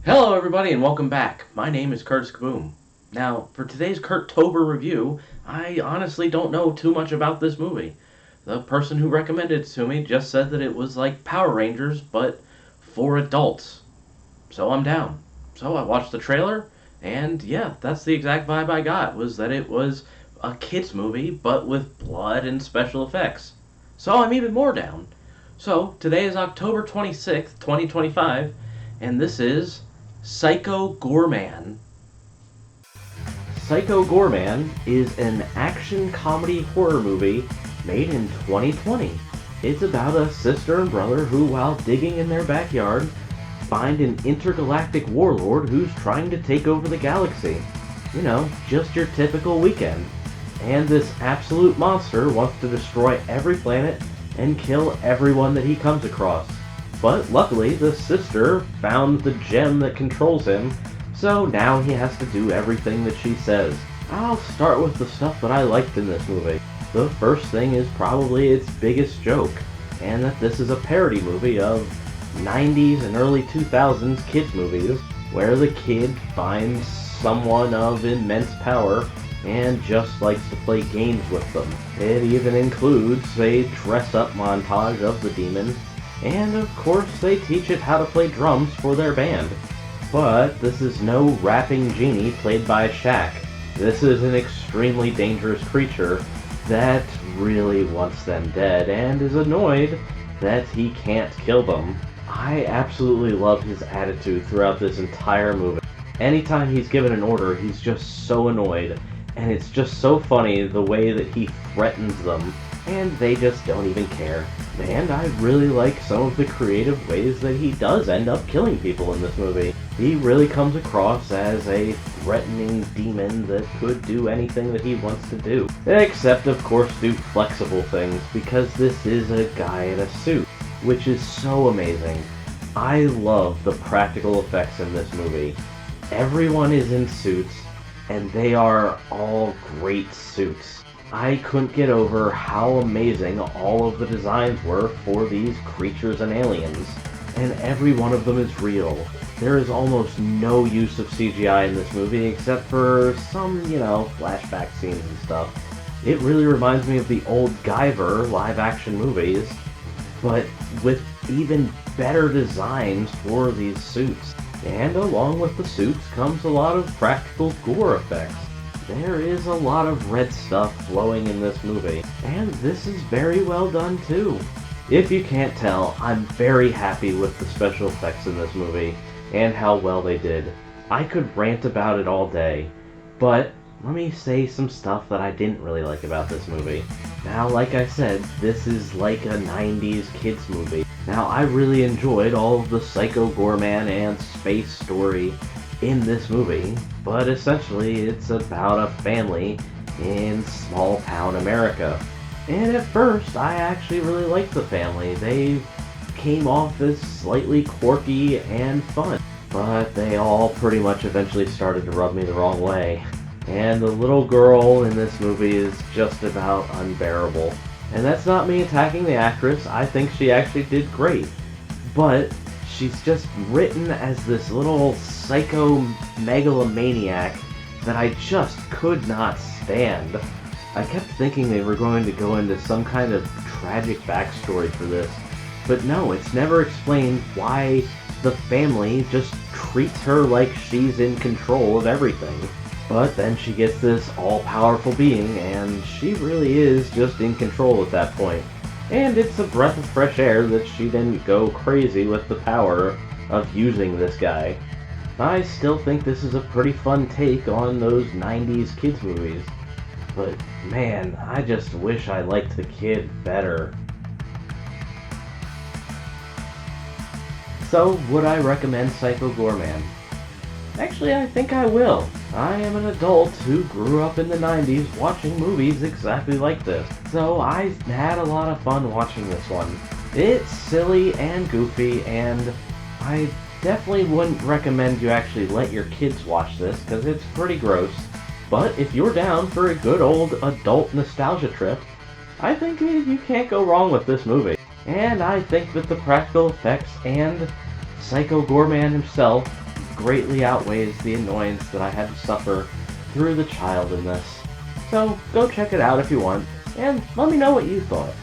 Hello everybody and welcome back. My name is Curtis Kaboom. Now, for today's Kurt-Tober review, I honestly don't know too much about this movie. The person who recommended it to me just said that it was like Power Rangers, but for adults. So I'm down. So I watched the trailer, and yeah, that's the exact vibe I got, was that it was a kid's movie, but with blood and special effects. So I'm even more down. So, today is October 26th, 2025, and this is Psycho Goreman. Psycho Goreman is an action comedy horror movie made in 2020. It's about a sister and brother who, while digging in their backyard, find an intergalactic warlord who's trying to take over the galaxy. You know, just your typical weekend. And this absolute monster wants to destroy every planet and kill everyone that he comes across. But luckily, the sister found the gem that controls him, so now he has to do everything that she says. I'll start with the stuff that I liked in this movie. The first thing is probably its biggest joke, and that this is a parody movie of 90s and early 2000s kids movies, where the kid finds someone of immense power and just likes to play games with them. It even includes a dress-up montage of the demon, and of course they teach it how to play drums for their band. But this is no rapping genie played by Shaq. This is an extremely dangerous creature that really wants them dead and is annoyed that he can't kill them. I absolutely love his attitude throughout this entire movie. Anytime he's given an order, he's just so annoyed, and it's just so funny the way that he threatens them, and they just don't even care. And I really like some of the creative ways that he does end up killing people in this movie. He really comes across as a threatening demon that could do anything that he wants to do. Except, of course, do flexible things, because this is a guy in a suit, which is so amazing. I love the practical effects in this movie. Everyone is in suits, and they are all great suits. I couldn't get over how amazing all of the designs were for these creatures and aliens, and every one of them is real. There is almost no use of CGI in this movie except for some, flashback scenes and stuff. It really reminds me of the old Guyver live-action movies, but with even better designs for these suits. And along with the suits comes a lot of practical gore effects. There is a lot of red stuff flowing in this movie, and this is very well done too. If you can't tell, I'm very happy with the special effects in this movie, and how well they did. I could rant about it all day, but let me say some stuff that I didn't really like about this movie. Now, like I said, this is like a 90s kids movie. Now, I really enjoyed all of the Psycho Goreman and space story in this movie, but essentially it's about a family in small town America. And at first, I actually really liked the family. They came off as slightly quirky and fun, but they all pretty much eventually started to rub me the wrong way. And the little girl in this movie is just about unbearable. And that's not me attacking the actress. I think she actually did great. But she's just written as this little psycho megalomaniac that I just could not stand. I kept thinking they were going to go into some kind of tragic backstory for this. But no, it's never explained why the family just treats her like she's in control of everything. But then she gets this all-powerful being, and she really is just in control at that point. And it's a breath of fresh air that she didn't go crazy with the power of using this guy. I still think this is a pretty fun take on those 90s kids movies. But man, I just wish I liked the kid better. So, would I recommend Psycho Goreman? Actually, I think I will. I am an adult who grew up in the 90s watching movies exactly like this. So I had a lot of fun watching this one. It's silly and goofy, and I definitely wouldn't recommend you actually let your kids watch this, because it's pretty gross. But if you're down for a good old adult nostalgia trip, I think you can't go wrong with this movie. And I think that the practical effects and Psycho Goreman himself greatly outweighs the annoyance that I had to suffer through the child in this. So go check it out if you want, and let me know what you thought.